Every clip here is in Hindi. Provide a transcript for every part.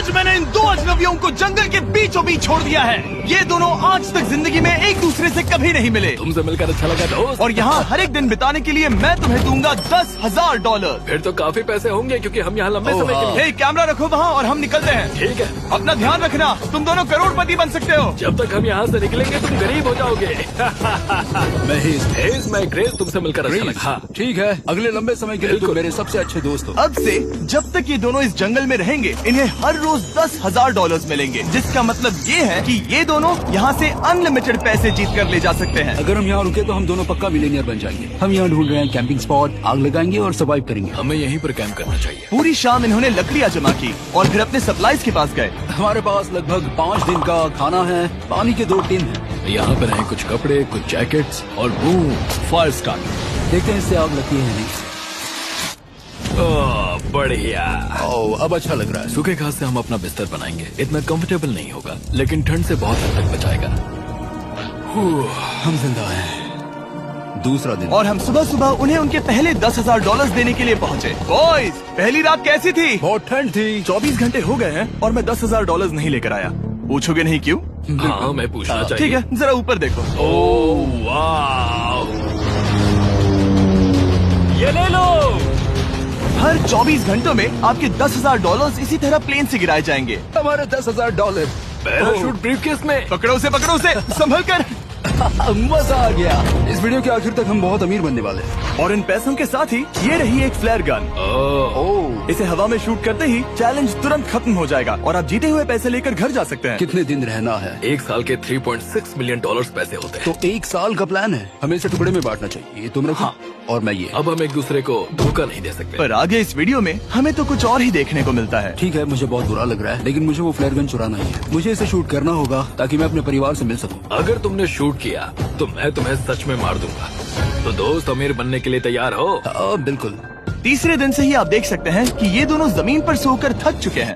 आज मैंने इन दो अजनबियों को जंगल के बीचों बीच छोड़ दिया है। ये दोनों आज तक जिंदगी में एक दूसरे से कभी नहीं मिले। तुमसे मिलकर अच्छा लगा दोस्त। और यहाँ हर एक दिन बिताने के लिए मैं तुम्हें दूंगा $10,000। फिर तो काफी पैसे होंगे क्योंकि हम यहाँ लंबे समय के लिए। हे, कैमरा रखो वहाँ और हम निकलते हैं। ठीक है, अपना ध्यान रखना, तुम दोनों करोड़पति बन सकते हो। जब तक हम यहाँ से निकलेंगे तुम गरीब हो जाओगे। मैं ग्रेस, तुमसे मिलकर अच्छा लगा। हाँ। ठीक है, अगले लंबे समय के लिए तुम मेरे सबसे अच्छे दोस्त हो। अब से जब तक ये दोनों इस जंगल में रहेंगे इन्हें हर रोज $10,000 मिलेंगे, जिसका मतलब ये है कि ये दोनों यहाँ से अनलिमिटेड पैसे जीत कर ले जा सकते हैं। अगर हम यहाँ रुके तो हम दोनों पक्का मिलेनियर बन जाएंगे। हम यहाँ ढूंढ रहे हैं कैंपिंग स्पॉट, आग लगाएंगे और सर्वाइव करेंगे। हमें यहीं पर कैंप करना चाहिए। पूरी शाम इन्होंने लकड़ियाँ जमा की और फिर अपने सप्लाईज के पास गए। हमारे पास लगभग 5 दिन का खाना है, पानी के 2 टिन है। यहाँ पर हैं कुछ कपड़े, कुछ जैकेट्स और बूम फायर स्टार्टर। देखते हैं इससे आग लगती है नहीं। बढ़िया। अब अच्छा लग रहा है। सूखे घास से हम अपना बिस्तर बनाएंगे। इतना कंफर्टेबल नहीं होगा लेकिन ठंड से बहुत हद तक बचाएगा। हम जिंदा हैं। दूसरा दिन और हम सुबह सुबह उन्हें उनके पहले $10,000 देने के लिए पहुँचे। बॉयज, पहली रात कैसी थी? बहुत ठंड थी। 24 घंटे हो गए हैं और मैं $10,000 नहीं लेकर आया। पूछोगे नहीं क्यों? हाँ, मैं पूछना चाहिए। ठीक है, जरा ऊपर देखो। ओह वाह, ये ले लो। हर 24 घंटों में आपके $10,000 इसी तरह प्लेन से गिराए जाएंगे। हमारे $10,000। पैराशूट ब्रीफकेस में। पकड़ो उसे संभल कर। मजा आ गया। इस वीडियो के आखिर तक हम बहुत अमीर बनने वाले हैं। और इन पैसों के साथ ही ये रही एक फ्लेयर गन। इसे हवा में शूट करते ही चैलेंज तुरंत खत्म हो जाएगा और आप जीते हुए पैसे लेकर घर जा सकते हैं। कितने दिन रहना है? 1 साल के $3.6 मिलियन पैसे होते हैं। तो 1 साल का प्लान है। हमें इसे टुकड़े में बांटना चाहिए। ये तुम रखो। हाँ। और मैं ये। अब हम एक दूसरे को धोखा नहीं दे सकते। पर आगे इस वीडियो में हमें तो कुछ और ही देखने को मिलता है। ठीक है, मुझे बहुत बुरा लग रहा है लेकिन मुझे वो फ्लेयर गन चुराना ही है। मुझे इसे शूट करना होगा ताकि मैं अपने परिवार से मिल सकूं। अगर तुमने शूट किया तो मैं तुम्हें सच में मार दूंगा। तो दोस्त, अमीर बनने के लिए तैयार हो? बिल्कुल। तीसरे दिन से ही आप देख सकते हैं कि ये दोनों जमीन पर सोकर थक चुके हैं।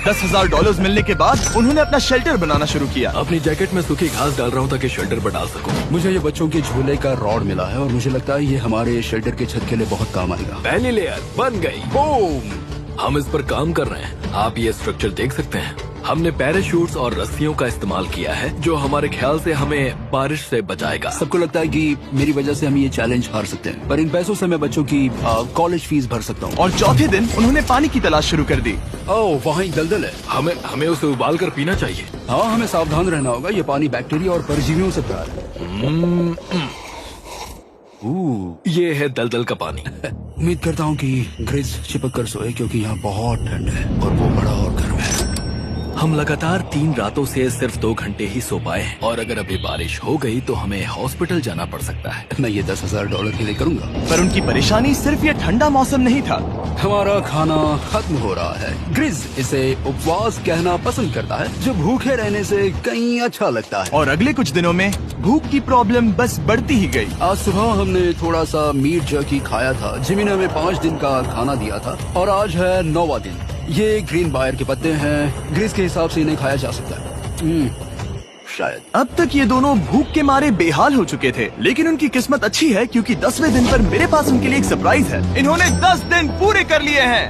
$10,000 मिलने के बाद उन्होंने अपना शेल्टर बनाना शुरू किया। अपनी जैकेट में सूखी घास डाल रहा हूँ ताकि शेल्टर पर डाल सकूं। मुझे ये बच्चों के झूले का रॉड मिला है और मुझे लगता है ये हमारे शेल्टर के छत के लिए बहुत काम आएगा। पहली लेयर बन गई। बूम! हम इस पर काम कर रहे हैं। आप ये स्ट्रक्चर देख सकते हैं। हमने पैराशूट्स और रस्सियों का इस्तेमाल किया है जो हमारे ख्याल से हमें बारिश से बचाएगा। सबको लगता है कि मेरी वजह से हम ये चैलेंज हार सकते हैं, पर इन पैसों से मैं बच्चों की कॉलेज फीस भर सकता हूँ। और चौथे दिन उन्होंने पानी की तलाश शुरू कर दी। ओह, वहाँ एक दलदल है। हमें उसे उबाल कर पीना चाहिए। हाँ, हमें सावधान रहना होगा। ये पानी बैक्टीरिया और परजीवियों से भरा है। ये है दलदल का पानी। उम्मीद करता हूँ कि ग्रेस चिपक कर सोए क्योंकि यहाँ बहुत ठंड है और वो बड़ा और गर्म है। हम लगातार 3 रातों से सिर्फ 2 घंटे ही सो पाए हैं और अगर अभी बारिश हो गई तो हमें हॉस्पिटल जाना पड़ सकता है। मैं ये $10,000 के लिए करूँगा। पर उनकी परेशानी सिर्फ ये ठंडा मौसम नहीं था। हमारा खाना खत्म हो रहा है। ग्रिज इसे उपवास कहना पसंद करता है, जो भूखे रहने से कहीं अच्छा लगता है। और अगले कुछ दिनों में भूख की प्रॉब्लम बस बढ़ती ही गई। आज सुबह हमने थोड़ा सा मीट जर्की खाया था। जिमी ने हमें 5 दिन का खाना दिया था और आज है 9वां दिन। ये ग्रीन बायर के पत्ते हैं। ग्रीस के हिसाब से इन्हें खाया जा सकता है। शायद। अब तक ये दोनों भूख के मारे बेहाल हो चुके थे, लेकिन उनकी किस्मत अच्छी है क्योंकि 10वें दिन पर मेरे पास उनके लिए एक सरप्राइज है। इन्होंने 10 दिन पूरे कर लिए हैं।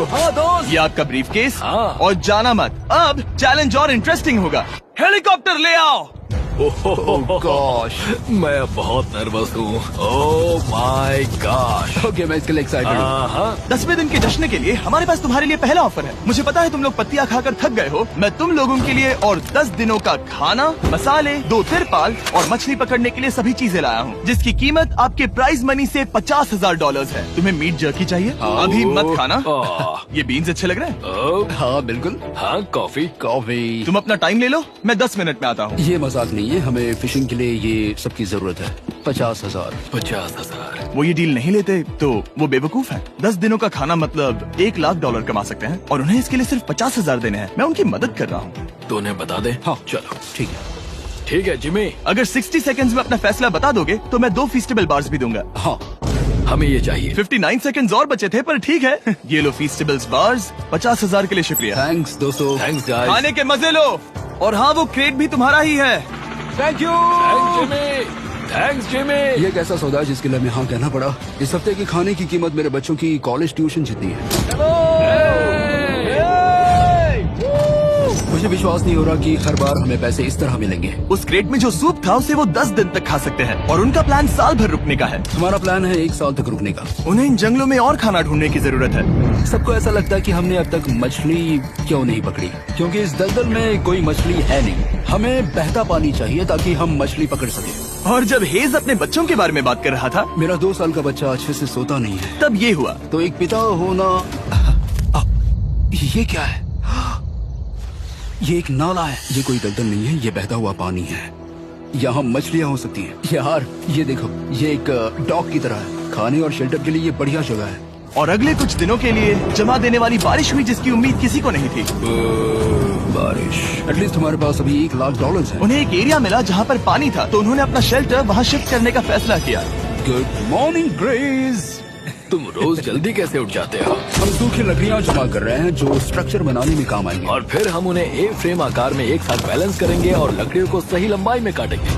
हाँ दोस्त, ये आपका ब्रीफकेस। हाँ। और जाना मत, अब चैलेंज और इंटरेस्टिंग होगा। हेलीकॉप्टर ले आओ। गॉश, मैं अब बहुत नर्वस हूँ। Oh my gosh. ओके, मैं इसके लिए एक्साइटेड हूँ। 10वें दिन के जश्न के लिए हमारे पास तुम्हारे लिए पहला ऑफर है। मुझे पता है तुम लोग पत्तियां खाकर थक गए हो। मैं तुम लोगों के लिए और 10 दिनों का खाना, मसाले, 2 तिरपाल और मछली पकड़ने के लिए सभी चीजें लाया हूँ, जिसकी कीमत आपके प्राइज मनी से $50,000 है। तुम्हें मीट जर्की चाहिए? अभी मत खाना। ये बीन्स अच्छे लग रहे हैं। हाँ बिल्कुल। हाँ, कॉफी। तुम अपना टाइम ले लो, मैं 10 मिनट में आता हूँ। ये मजाक नहीं है, हमें फिशिंग के लिए ये सबकी जरूरत है। 50,000। 50,000। वो ये डील नहीं लेते तो वो बेवकूफ है। 10 दिनों का खाना मतलब $1,00,000 कमा सकते हैं और उन्हें इसके लिए सिर्फ 50,000 देने हैं। मैं उनकी मदद कर रहा हूँ। तो उन्हें बता दे। हाँ चलो ठीक है। ठीक है जिमी, अगर 60 सेकंड्स में अपना फैसला बता दोगे तो मैं 2 फीस्टेबल बार्स भी दूंगा। हाँ, हमें ये चाहिए। 59 सेकंड्स और बचे थे, पर ठीक है। ये लो फीस्टेबल्स बार्स। 50,000 के लिए शुक्रिया। थैंक्स दोस्तों। Thanks guys. खाने के मजे लो। और हाँ, वो क्रेट भी तुम्हारा ही है। Thank you. Thanks Jimmy. ये एक ऐसा सौदा है जिसके लिए हमें हाँ कहना पड़ा। इस हफ्ते की खाने की कीमत मेरे बच्चों की कॉलेज ट्यूशन जितनी है। विश्वास नहीं हो रहा कि हर बार हमें पैसे इस तरह मिलेंगे। उस क्रेट में जो सूप था उसे वो 10 दिन तक खा सकते हैं और उनका प्लान साल भर रुकने का है। हमारा प्लान है 1 साल तक रुकने का। उन्हें इन जंगलों में और खाना ढूंढने की जरूरत है। सबको ऐसा लगता है कि हमने अब तक मछली क्यों नहीं पकड़ी, क्योंकि इस दलदल में कोई मछली है नहीं। हमें बहता पानी चाहिए ताकि हम मछली पकड़ सके। और जब हेज अपने बच्चों के बारे में बात कर रहा था, मेरा 2 साल का बच्चा अच्छे से सोता नहीं है। तब ये हुआ। तो एक पिता होना, ये क्या है? ये एक नाला है। ये कोई दलदल नहीं है, ये बहता हुआ पानी है। यहाँ मछलियाँ हो सकती हैं। यार ये देखो, ये एक डॉग की तरह है। खाने और शेल्टर के लिए ये बढ़िया जगह है। और अगले कुछ दिनों के लिए जमा देने वाली बारिश हुई जिसकी उम्मीद किसी को नहीं थी। बारिश। एटलीस्ट हमारे पास अभी $1,00,000 है। उन्हें एक एरिया मिला जहाँ पर पानी था, तो उन्होंने अपना शेल्टर वहाँ शिफ्ट करने का फैसला किया। Good morning grace. तुम रोज जल्दी कैसे उठ जाते हो? हम सूखी लकड़ियाँ जमा कर रहे हैं जो स्ट्रक्चर बनाने में काम आएंगे। और फिर हम उन्हें ए फ्रेम आकार में एक साथ बैलेंस करेंगे और लकड़ियों को सही लंबाई में काटेंगे।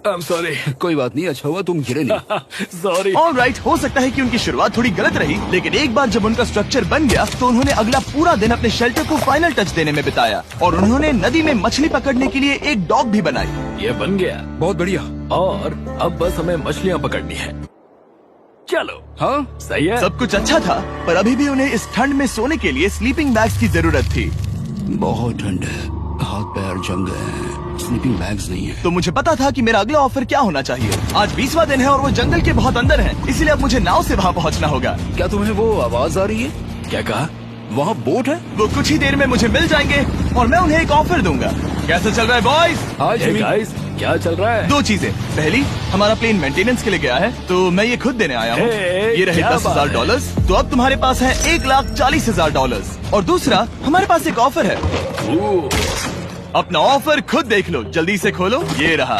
I'm sorry. कोई बात नहीं, अच्छा हुआ तुम गिरे नहीं। सॉरी। ऑलराइट, हो सकता है कि उनकी शुरुआत थोड़ी गलत रही, लेकिन एक बार जब उनका स्ट्रक्चर बन गया तो उन्होंने अगला पूरा दिन अपने शेल्टर को फाइनल टच देने में बिताया और उन्होंने नदी में मछली पकड़ने के लिए एक डॉग भी बनाई। ये बन गया बहुत बढ़िया। और अब बस हमें मछलियाँ पकड़नी है। चलो। हाँ सही है। सब कुछ अच्छा था, पर अभी भी उन्हें इस ठंड में सोने के लिए स्लीपिंग बैग्स की जरूरत थी। बहुत ठंड है, हाथ पैर जम गए हैं, स्लीपिंग बैग्स नहीं है। तो मुझे पता था कि मेरा अगला ऑफर क्या होना चाहिए। आज 20वां दिन है और वो जंगल के बहुत अंदर है, इसलिए अब मुझे नाव से वहाँ पहुँचना होगा। क्या तुम्हें वो आवाज आ रही है? क्या कहा? वहाँ बोट है? वो कुछ ही देर में मुझे मिल जाएंगे और मैं उन्हें एक ऑफर दूंगा। कैसा चल रहा है बॉयज? हाय Hey जिमी। guys, क्या चल रहा है? 2 चीजें। पहली, हमारा प्लेन मेंटेनेंस के लिए गया है, तो मैं ये खुद देने आया हूँ। Hey, ये रहे क्या बात है? $10,000, तो अब तुम्हारे पास है $1,40,000। और दूसरा, हमारे पास एक ऑफर है। ओह, अपना ऑफर खुद देख लो, जल्दी से खोलो। ये रहा।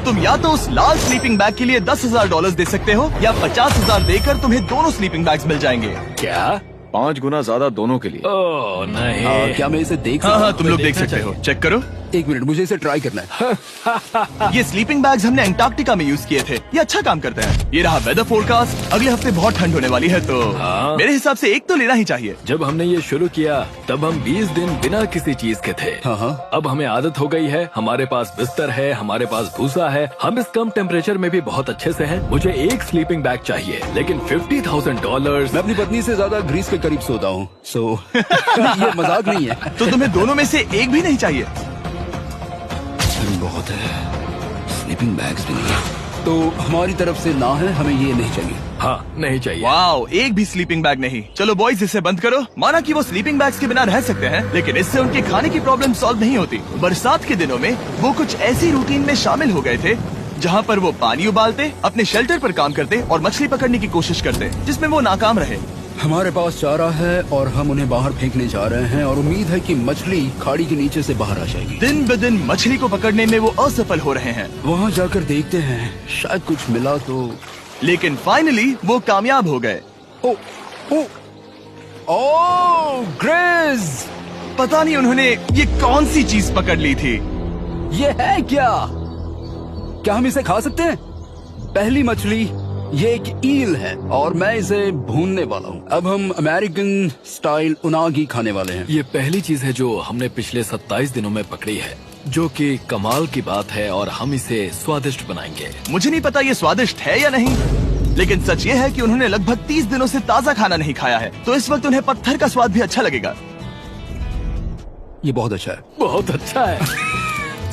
तुम या तो उस लाल स्लीपिंग बैग के लिए $10,000 दे सकते हो, या 50,000 देकर तुम्हें दोनों स्लीपिंग बैग्स मिल जाएंगे। क्या? 5 गुना ज्यादा दोनों के लिए। ओह नहीं। क्या मैं इसे देख हाँ सकता हाँ, हूँ? तुम लोग देख देखना सकते हो। चाहिए। चेक करो। एक मिनट, मुझे इसे ट्राई करना है। ये स्लीपिंग बैग्स हमने अंटार्कटिका में यूज किए थे। ये अच्छा काम करते हैं। ये रहा वेदर फोरकास्ट। अगले हफ्ते बहुत ठंड होने वाली है, तो हाँ। मेरे हिसाब से एक तो लेना ही चाहिए। जब हमने ये शुरू किया तब हम 20 दिन बिना किसी चीज के थे। हाँ। अब हमें आदत हो गई है। हमारे पास बिस्तर है, हमारे पास भूसा है। हम इस कम टेम्परेचर में भी बहुत अच्छे से हैं। मुझे एक स्लीपिंग बैग चाहिए, लेकिन $50,000। मैं अपनी पत्नी से ज्यादा ग्रीस के करीब सोता हूँ, सो ये मजाक नहीं है। तो तुम्हें दोनों में से एक भी नहीं चाहिए? ठंड बहुत है, स्लीपिंग बैग्स भी नहीं है। तो हमारी तरफ से ना है, हमें ये नहीं चाहिए। हाँ, नहीं चाहिए। वाओ, एक भी स्लीपिंग बैग नहीं। चलो बॉयज, इसे बंद करो। माना कि वो स्लीपिंग बैग्स के बिना रह सकते हैं, लेकिन इससे उनके खाने की प्रॉब्लम सॉल्व नहीं होती। बरसात के दिनों में वो कुछ ऐसी रूटीन में शामिल हो गए थे जहाँ पर वो पानी उबालते, अपने शेल्टर पर काम करते और मछली पकड़ने की कोशिश करते, जिसमें वो नाकाम रहे। हमारे पास चारा है और हम उन्हें बाहर फेंकने जा रहे हैं और उम्मीद है कि मछली खाड़ी के नीचे से बाहर आ जाएगी। दिन ब दिन मछली को पकड़ने में वो असफल हो रहे हैं, वहाँ जाकर देखते हैं, शायद कुछ मिला तो। लेकिन फाइनली वो कामयाब हो गए। ओ, ओ, ओ, ग्रेस! पता नहीं उन्होंने ये कौन सी चीज पकड़ ली थी। ये है क्या? क्या हम इसे खा सकते हैं? पहली मछली, ये एक ईल है और मैं इसे भूनने वाला हूँ। अब हम अमेरिकन स्टाइल उनागी खाने वाले हैं। ये पहली चीज है जो हमने पिछले 27 दिनों में पकड़ी है, जो कि कमाल की बात है और हम इसे स्वादिष्ट बनाएंगे। मुझे नहीं पता ये स्वादिष्ट है या नहीं, लेकिन सच ये है कि उन्होंने लगभग 30 दिनों से ताज़ा खाना नहीं खाया है, तो इस वक्त उन्हें पत्थर का स्वाद भी अच्छा लगेगा। ये बहुत अच्छा है। बहुत अच्छा है।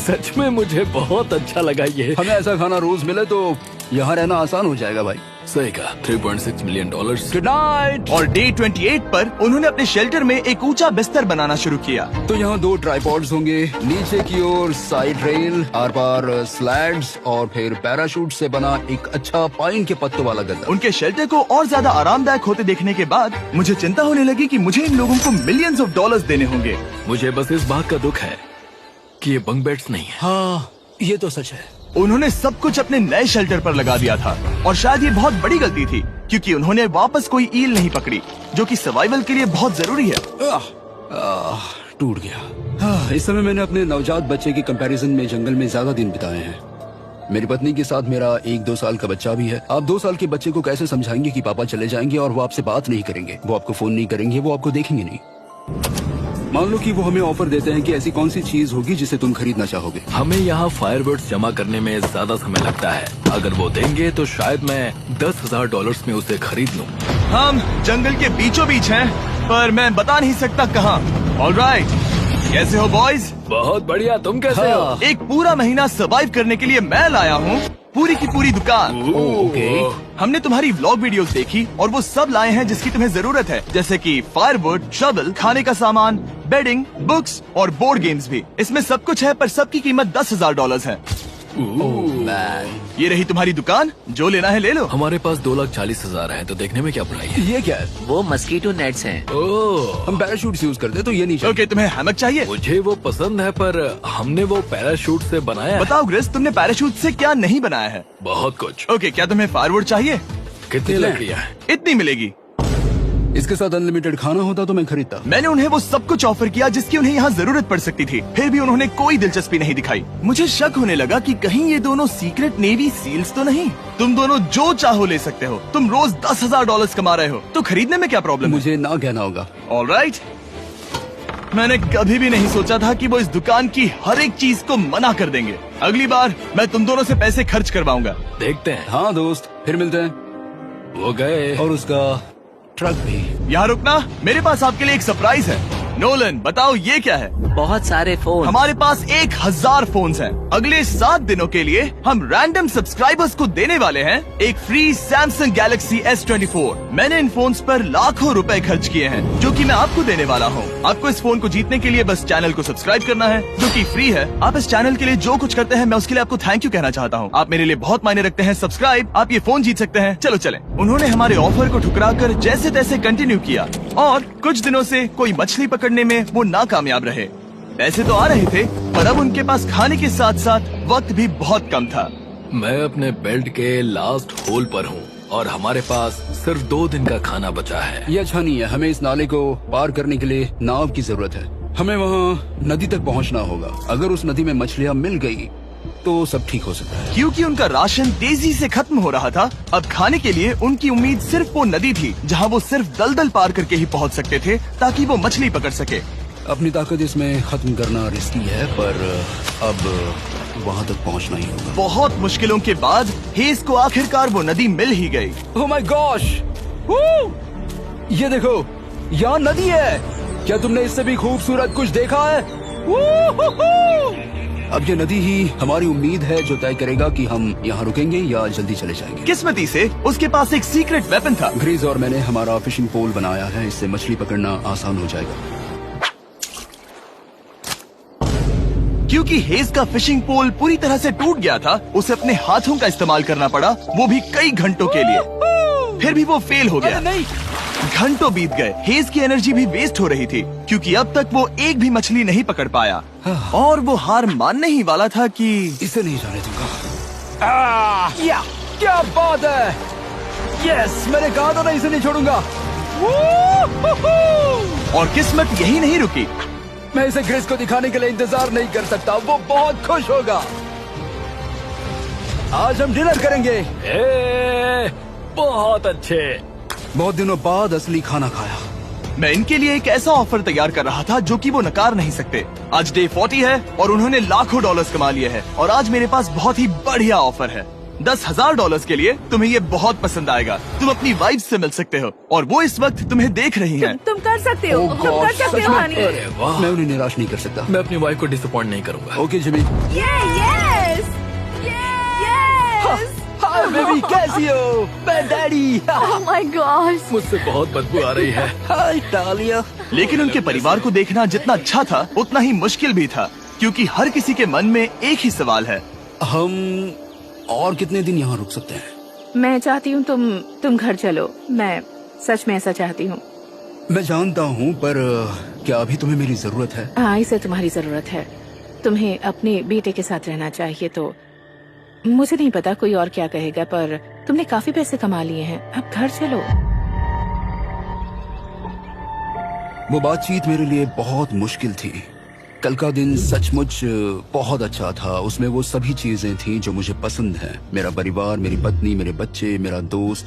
सच में मुझे बहुत अच्छा लगा ये। हमें ऐसा खाना रोज मिले तो यहाँ रहना आसान हो जाएगा भाई। सही कहा। $3.6 मिलियन। Good night. और डे 28 पर उन्होंने अपने शेल्टर में एक ऊंचा बिस्तर बनाना शुरू किया। तो यहाँ 2 ट्राइपॉड्स होंगे, नीचे की ओर side rail, are par slides और फिर पैराशूट से बना एक अच्छा पाइन के पत्तों वाला गद्दा। उनके शेल्टर को और ज्यादा आरामदायक होते देखने के बाद मुझे चिंता होने लगी कि मुझे इन लोगों को मिलियंस ऑफ डॉलर्स देने होंगे। मुझे बस इस बात का दुख है कि ये बंक बेड्स नहीं है। हाँ, ये तो सच है। उन्होंने सब कुछ अपने नए शेल्टर पर लगा दिया था और शायद ये बहुत बड़ी गलती थी, क्योंकि उन्होंने वापस कोई ईल नहीं पकड़ी, जो कि सर्वाइवल के लिए बहुत जरूरी है। टूट गया। इस समय मैंने अपने नवजात बच्चे के कंपैरिजन में जंगल में ज्यादा दिन बिताए हैं। मेरी पत्नी के साथ मेरा 1-2 साल का बच्चा भी है। आप 2 साल के बच्चे को कैसे समझाएंगे कि पापा चले जाएंगे और वो आपसे बात नहीं करेंगे, वो आपको फोन नहीं करेंगे, वो आपको देखेंगे नहीं। मान लो कि वो हमें ऑफर देते हैं कि ऐसी कौन सी चीज होगी जिसे तुम खरीदना चाहोगे। हमें यहाँ फायरवर्ड्स जमा करने में ज्यादा समय लगता है। अगर वो देंगे तो शायद मैं $10,000 में उसे खरीद लूँ। हम जंगल के बीचों बीच हैं, पर मैं बता नहीं सकता कहाँ। ऑलराइट, कैसे हो बॉयज? बहुत बढ़िया, तुम कैसे हो? एक पूरा महीना सर्वाइव करने के लिए मैं लाया हूँ पूरी की पूरी दुकान। ओके। हमने तुम्हारी व्लॉग वीडियोस देखी और वो सब लाए हैं जिसकी तुम्हें जरूरत है, जैसे कि फायरवुड, शवल, खाने का सामान, बेडिंग, बुक्स और बोर्ड गेम्स भी। इसमें सब कुछ है, पर सबकी कीमत $10,000 है। ये रही तुम्हारी दुकान, जो लेना है ले लो। हमारे पास 2,40,000 है, तो देखने में क्या बुराई है? ये क्या है? वो मस्कीटो नेट्स हैं। ओह, हम पैराशूट यूज करते हैं तो ये नहीं चाहिए। ओके, तुम्हें हैमक चाहिए? मुझे वो पसंद है, पर हमने वो पैराशूट से बनाया है। बताओ ग्रेस, तुमने पैराशूट से क्या नहीं बनाया है? बहुत कुछ। ओके, क्या तुम्हें फायरवुड चाहिए? कितनी लकड़ियाँ हैं? इतनी मिलेगी। इसके साथ अनलिमिटेड खाना होता तो मैं खरीदता। मैंने उन्हें वो सब कुछ ऑफर किया जिसकी उन्हें यहाँ जरूरत पड़ सकती थी, फिर भी उन्होंने कोई दिलचस्पी नहीं दिखाई। मुझे शक होने लगा कि कहीं ये दोनों सीक्रेट नेवी सील्स तो नहीं। तुम दोनों जो चाहो ले सकते हो। तुम रोज $10,000 कमा रहे हो, तो खरीदने में क्या प्रॉब्लम है? मुझे ना कहना होगा। ऑलराइट, मैंने कभी भी नहीं सोचा था कि वो इस दुकान की हर एक चीज को मना कर देंगे। अगली बार मैं तुम दोनों से पैसे खर्च करवाऊंगा। देखते हैं। हाँ दोस्त, फिर मिलते हैं। वो गए। और उसका ट्रक भी। यहाँ रुकना, मेरे पास आपके लिए एक सरप्राइज है। नोलन, बताओ ये क्या है? बहुत सारे फोन। हमारे पास 1,000 फोन्स हैं। अगले 7 दिनों के लिए हम रैंडम सब्सक्राइबर्स को देने वाले हैं एक फ्री सैमसंग गैलेक्सी S24। मैंने इन फोन्स पर लाखों रुपए खर्च किए हैं, जो कि मैं आपको देने वाला हूँ। आपको इस फोन को जीतने के लिए बस चैनल को सब्सक्राइब करना है, जो कि फ्री है। आप इस चैनल के लिए जो कुछ करते हैं, मैं उसके लिए आपको थैंक यू कहना चाहता हूँ। आप मेरे लिए बहुत मायने रखते हैं। सब्सक्राइब, आप ये फोन जीत सकते हैं। चलो चले। उन्होंने हमारे ऑफर को ठुकरा कर जैसे तैसे कंटिन्यू किया, और कुछ दिनों से कोई मछली पकड़ने में वो नाकामयाब रहे। पैसे तो आ रहे थे, पर अब उनके पास खाने के साथ साथ वक्त भी बहुत कम था। मैं अपने बेल्ट के लास्ट होल पर हूँ और हमारे पास सिर्फ 2 दिन का खाना बचा है। ये अच्छा नहीं है। हमें इस नाले को पार करने के लिए नाव की जरूरत है। हमें वहाँ नदी तक पहुँचना होगा। अगर उस नदी में मछलियाँ मिल गई तो सब ठीक हो सकता है। क्योंकि उनका राशन तेजी से खत्म हो रहा था, अब खाने के लिए उनकी उम्मीद सिर्फ वो नदी थी, जहाँ वो सिर्फ दलदल पार करके ही पहुँच सकते थे, ताकि वो मछली पकड़ सके। अपनी ताकत इसमें खत्म करना रिस्की है, पर अब वहाँ तक पहुँचना ही होगा। बहुत मुश्किलों के बाद हेज को आखिरकार वो नदी मिल ही गई। Oh my gosh! ये देखो, यहाँ नदी है। क्या तुमने इससे भी खूबसूरत कुछ देखा है? अब ये नदी ही हमारी उम्मीद है, जो तय करेगा कि हम यहाँ रुकेंगे या जल्दी चले जाएंगे। किस्मती से उसके पास एक सीक्रेट वेपन था। ग्रीज और मैंने हमारा फिशिंग पोल बनाया है, इससे मछली पकड़ना आसान हो जाएगा। क्योंकि हेज का फिशिंग पोल पूरी तरह से टूट गया था, उसे अपने हाथों का इस्तेमाल करना पड़ा, वो भी कई घंटों के लिए। फिर भी वो फेल हो गया। घंटों बीत गए, हेज की एनर्जी भी वेस्ट हो रही थी, क्योंकि अब तक वो एक भी मछली नहीं पकड़ पाया, और वो हार मानने ही वाला था कि इसे नहीं जाने दूंगा। या क्या बात है! यस, मैंने कहा था ना, इसे नहीं छोड़ूंगा। और किस्मत यही नहीं रुकी। मैं इसे ग्रेस को दिखाने के लिए इंतजार नहीं कर सकता। वो बहुत खुश होगा। आज हम डिनर करेंगे। बहुत अच्छे। बहुत दिनों बाद असली खाना खाया। मैं इनके लिए एक ऐसा ऑफर तैयार कर रहा था जो कि वो नकार नहीं सकते। आज डे 40 है और उन्होंने लाखों डॉलर्स कमा लिए हैं, और आज मेरे पास बहुत ही बढ़िया ऑफर है। $10,000 के लिए तुम्हें ये बहुत पसंद आएगा। तुम अपनी वाइफ से मिल सकते हो, और वो इस वक्त तुम्हें देख रही हैं। तुम कर सकते हो। Oh तुम कर God, सकते सच हो में? हनी। अरे वाह, मैं उन्हें निराश नहीं कर सकता। मैं अपनी वाइफ को डिसअपॉइंट नहीं करूंगा। Okay Jimmy. Yes hi baby, कैसी हो? मैं डैडी। Oh my God. मुझसे बहुत बदबू आ रही है। हाय डालिया। लेकिन उनके परिवार को देखना जितना अच्छा था, उतना ही मुश्किल भी था, क्योंकि हर किसी के मन में एक ही सवाल है। हम और कितने दिन यहाँ रुक सकते हैं? मैं चाहती हूँ तुम घर चलो। मैं सच में ऐसा चाहती हूँ। मैं जानता हूँ, पर क्या अभी तुम्हें मेरी जरूरत है? हाँ, इसे तुम्हारी जरूरत है। तुम्हें अपने बेटे के साथ रहना चाहिए। तो मुझे नहीं पता कोई और क्या कहेगा, पर तुमने काफी पैसे कमा लिए हैं, अब घर चलो। वो बातचीत मेरे लिए बहुत मुश्किल थी। कल का दिन सचमुच बहुत अच्छा था। उसमें वो सभी चीजें थी जो मुझे पसंद हैं। मेरा परिवार, मेरी पत्नी, मेरे बच्चे, मेरा दोस्त।